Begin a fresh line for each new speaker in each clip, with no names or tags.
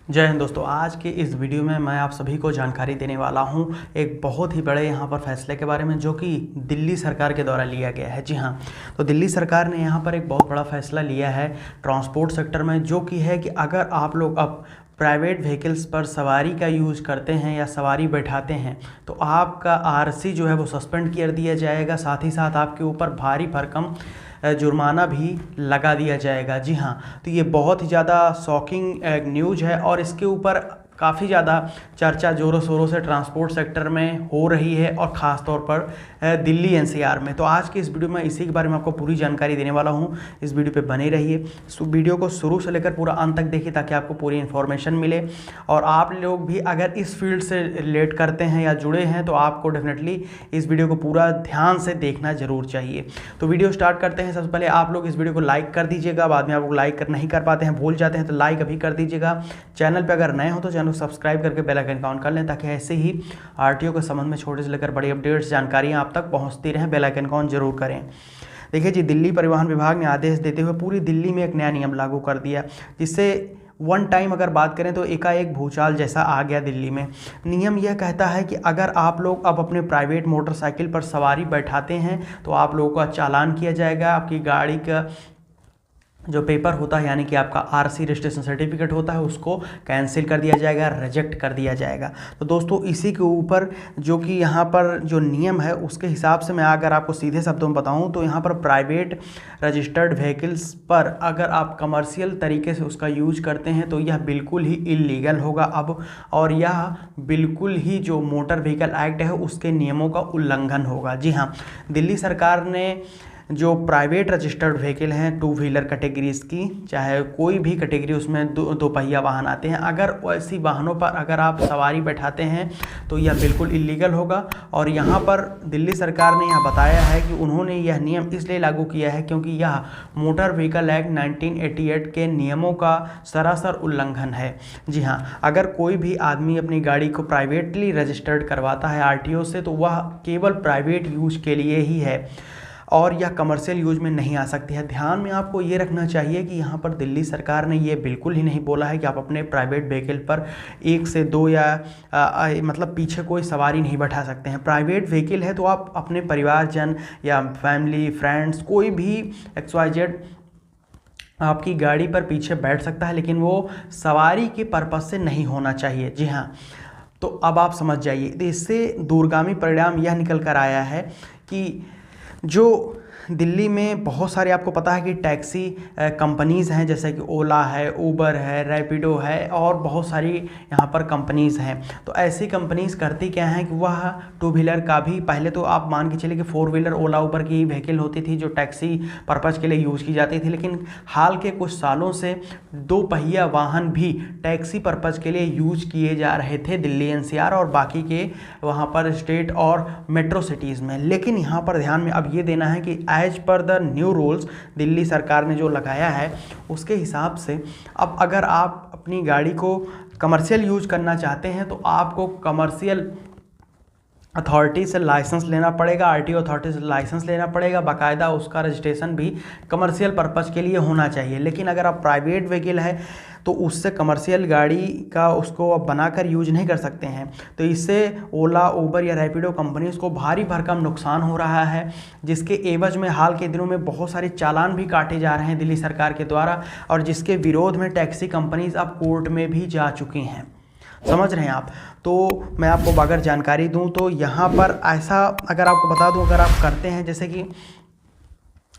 जय हिंद दोस्तों। आज के इस वीडियो में मैं आप सभी को जानकारी देने वाला हूं एक बहुत ही बड़े यहां पर फैसले के बारे में, जो कि दिल्ली सरकार के द्वारा लिया गया है। जी हां, तो दिल्ली सरकार ने यहां पर एक बहुत बड़ा फैसला लिया है ट्रांसपोर्ट सेक्टर में, जो कि है कि अगर आप लोग अब प्राइवेट व्हीकल्स पर सवारी का यूज़ करते हैं या सवारी बैठाते हैं तो आपका आरसी जो है वो सस्पेंड कर दिया जाएगा। साथ ही साथ आपके ऊपर भारी भरकम जुर्माना भी लगा दिया जाएगा। जी हाँ, तो ये बहुत ही ज़्यादा शॉकिंग न्यूज़ है और इसके ऊपर काफ़ी ज़्यादा चर्चा ज़ोरों शोरों से ट्रांसपोर्ट सेक्टर में हो रही है और ख़ास तौर पर दिल्ली एनसीआर में। तो आज की इस वीडियो में इसी के बारे में आपको पूरी जानकारी देने वाला हूँ। इस वीडियो पे बने रहिए, वीडियो को शुरू से लेकर पूरा अंत तक देखिए ताकि आपको पूरी इन्फॉर्मेशन मिले। और आप लोग भी अगर इस फील्ड से रिलेट करते हैं या जुड़े हैं तो आपको डेफिनेटली इस वीडियो को पूरा ध्यान से देखना ज़रूर चाहिए। तो वीडियो स्टार्ट करते हैं। सबसे पहले आप लोग इस वीडियो को लाइक कर दीजिएगा। बाद में आप लोग लाइक नहीं कर पाते हैं, भूल जाते हैं, तो लाइक अभी कर दीजिएगा। चैनल पर अगर नए हो तो चैनल सब्सक्राइब करके बेल आइकन ऑन कर लें ताकि ऐसे ही आरटीओ के संबंध में छोटे से लेकर बड़ी अपडेट्स जानकारियां आप तक पहुंचती रहें। बेल आइकन ऑन जरूर करें। देखिए जी, दिल्ली परिवहन विभाग ने आदेश देते हुए पूरी दिल्ली में एक नया नियम लागू कर दिया, जिससे वन टाइम अगर बात करें तो एकाएक भूचाल जैसा आ गया दिल्ली में। नियम यह कहता है कि अगर आप लोग अब अपने प्राइवेट मोटरसाइकिल पर सवारी बैठाते हैं तो आप लोगों का चालान किया जाएगा। आपकी गाड़ी का जो पेपर होता है यानी कि आपका आरसी रजिस्ट्रेशन सर्टिफिकेट होता है उसको कैंसिल कर दिया जाएगा, रिजेक्ट कर दिया जाएगा। तो दोस्तों इसी के ऊपर जो कि यहाँ पर जो नियम है उसके हिसाब से मैं अगर आपको सीधे शब्दों में बताऊँ तो यहाँ पर प्राइवेट रजिस्टर्ड व्हीकल्स पर अगर आप कमर्शियल तरीके से उसका यूज करते हैं तो यह बिल्कुल ही इलीगल होगा अब, और यह बिल्कुल ही जो मोटर व्हीकल एक्ट है उसके नियमों का उल्लंघन होगा। जी हाँ, दिल्ली सरकार ने जो प्राइवेट रजिस्टर्ड व्हीकल हैं टू व्हीलर कैटेगरीज की, चाहे कोई भी कैटेगरी उसमें दो पहिया वाहन आते हैं, अगर ऐसी वाहनों पर अगर आप सवारी बैठाते हैं तो यह बिल्कुल इलीगल होगा। और यहाँ पर दिल्ली सरकार ने यह बताया है कि उन्होंने यह नियम इसलिए लागू किया है क्योंकि यह मोटर व्हीकल एक्ट 1988 के नियमों का सरासर उल्लंघन है। जी हाँ, अगर कोई भी आदमी अपनी गाड़ी को प्राइवेटली रजिस्टर्ड करवाता है आरटीओ से तो वह केवल प्राइवेट यूज के लिए ही है और यह कमर्शियल यूज में नहीं आ सकती है। ध्यान में आपको ये रखना चाहिए कि यहाँ पर दिल्ली सरकार ने ये बिल्कुल ही नहीं बोला है कि आप अपने प्राइवेट व्हीकल पर एक से दो या मतलब पीछे कोई सवारी नहीं बैठा सकते हैं। प्राइवेट व्हीकल है तो आप अपने परिवारजन या फैमिली फ्रेंड्स कोई भी XYZ आपकी गाड़ी पर पीछे बैठ सकता है, लेकिन वो सवारी के पर्पज़ से नहीं होना चाहिए। जी हाँ, तो अब आप समझ जाइए। तो इससे दूरगामी परिणाम यह निकल कर आया है कि जो दिल्ली में बहुत सारे आपको पता है कि टैक्सी कंपनीज़ हैं, जैसे कि ओला है, उबर है, रैपिडो है और बहुत सारी यहाँ पर कंपनीज़ हैं। तो ऐसी कंपनीज़ करती क्या हैं कि वह टू व्हीलर का भी, पहले तो आप मान के चलिए कि फोर व्हीलर ओला उबर की व्हीकल होती थी जो टैक्सी पर्पज़ के लिए यूज़ की जाती थी, लेकिन हाल के कुछ सालों से दो पहिया वाहन भी टैक्सी पर्पज़ के लिए यूज किए जा रहे थे दिल्ली एनसीआर और बाकी के वहाँ पर स्टेट और मेट्रो सिटीज़ में। लेकिन यहाँ पर ध्यान में अब ये देना है कि as per the new rules Delhi सरकार ने जो लगाया है उसके हिसाब से अब अगर आप अपनी गाड़ी को कमर्शियल यूज करना चाहते हैं तो आपको कमर्शियल अथॉरिटी से लाइसेंस लेना पड़ेगा, आरटीओ अथॉरिटी से लाइसेंस लेना पड़ेगा, बाकायदा उसका रजिस्ट्रेशन भी कमर्शियल पर्पज़ के लिए होना चाहिए। लेकिन अगर आप प्राइवेट व्हीकल है तो उससे कमर्शियल गाड़ी का उसको आप बनाकर यूज नहीं कर सकते हैं। तो इससे ओला उबर या रैपिडो कंपनीज को भारी भरकम नुकसान हो रहा है, जिसके एवज में हाल के दिनों में बहुत सारे चालान भी काटे जा रहे हैं दिल्ली सरकार के द्वारा, और जिसके विरोध में टैक्सी कंपनीज अब कोर्ट में भी जा चुकी हैं। समझ रहे हैं आप? तो मैं आपको अगर जानकारी दूं तो यहाँ पर ऐसा अगर आपको बता दूं, अगर आप करते हैं जैसे कि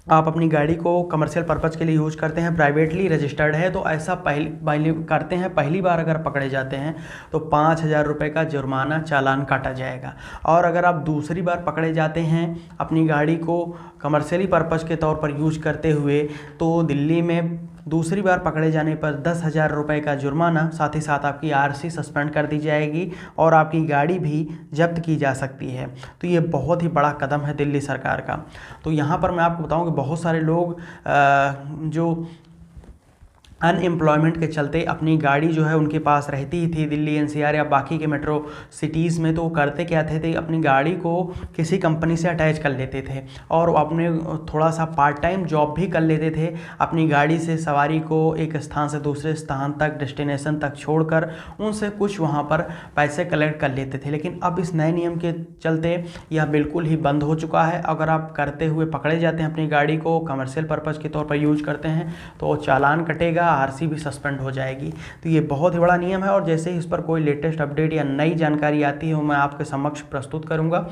आप अपनी गाड़ी को कमर्शियल पर्पज़ के लिए यूज करते हैं, प्राइवेटली रजिस्टर्ड है, तो ऐसा पहले करते हैं, पहली बार अगर पकड़े जाते हैं तो 5,000 रुपये का जुर्माना चालान काटा जाएगा। और अगर आप दूसरी बार पकड़े जाते हैं अपनी गाड़ी को कमर्शियली पर्पज़ के तौर पर यूज करते हुए तो दिल्ली में दूसरी बार पकड़े जाने पर 10,000 रुपये का जुर्माना, साथ ही साथ आपकी आरसी सस्पेंड कर दी जाएगी और आपकी गाड़ी भी जब्त की जा सकती है। तो ये बहुत ही बड़ा कदम है दिल्ली सरकार का। तो यहाँ पर मैं आपको बताऊँ कि बहुत सारे लोग जो अनएम्प्लॉयमेंट के चलते अपनी गाड़ी जो है उनके पास रहती ही थी दिल्ली एनसीआर या बाकी के मेट्रो सिटीज़ में। तो वो करते क्या थे अपनी गाड़ी को किसी कंपनी से अटैच कर लेते थे और अपने थोड़ा सा पार्ट टाइम जॉब भी कर लेते थे। अपनी गाड़ी से सवारी को एक स्थान से दूसरे स्थान तक, डेस्टिनेशन तक छोड़कर उनसे कुछ वहाँ पर पैसे कलेक्ट कर लेते थे। लेकिन अब इस नए नियम के चलते यह बिल्कुल ही बंद हो चुका है। अगर आप करते हुए पकड़े जाते हैं, अपनी गाड़ी को कमर्शियल पर्पज़ के तौर पर यूज करते हैं, तो चालान कटेगा, आरसी भी सस्पेंड हो जाएगी। तो ये बहुत ही बड़ा नियम है और जैसे ही इस पर कोई लेटेस्ट अपडेट या नई जानकारी आती है वो मैं आपके समक्ष प्रस्तुत करूंगा।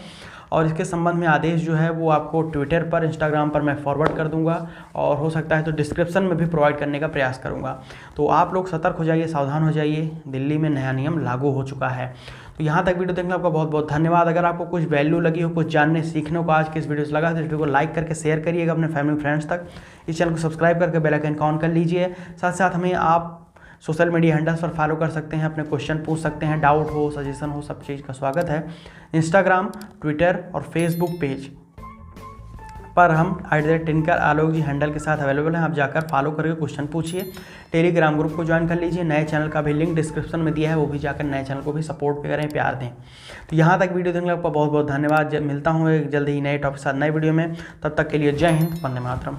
और इसके संबंध में आदेश जो है वो आपको ट्विटर पर, इंस्टाग्राम पर मैं फॉरवर्ड कर दूंगा और हो सकता है तो डिस्क्रिप्शन में भी प्रोवाइड करने का प्रयास करूंगा। तो आप लोग सतर्क हो जाइए, सावधान हो जाइए, दिल्ली में नया नियम लागू हो चुका है। तो यहाँ तक वीडियो देखने आपका बहुत बहुत धन्यवाद। अगर आपको कुछ वैल्यू लगी हो, कुछ जानने सीखने को आज के इस वीडियो से लगा तो इस वीडियो को लाइक करके शेयर करिएगा अपने फैमिली फ्रेंड्स तक। इस चैनल को सब्सक्राइब करके बेल आइकन ऑन कर लीजिए। साथ साथ हमें आप सोशल मीडिया हैंडल्स पर फॉलो कर सकते हैं, अपने क्वेश्चन पूछ सकते हैं, डाउट हो, सजेशन हो, सब चीज़ का स्वागत है। इंस्टाग्राम, ट्विटर और फेसबुक पेज पर हम टिनकर आलोक जी हैंडल के साथ अवेलेबल हैं। आप जाकर फॉलो करके क्वेश्चन पूछिए। टेलीग्राम ग्रुप को ज्वाइन कर लीजिए। नए चैनल का भी लिंक डिस्क्रिप्शन में दिया है, वो भी जाकर नए चैनल को भी सपोर्ट करें, प्यार दें। तो यहाँ तक वीडियो देखने के लिए आपका बहुत बहुत धन्यवाद। मिलता हूँ एक जल्दी ही नए टॉपिक के साथ नए वीडियो में। तब तक के लिए जय हिंद, वंदे मातरम।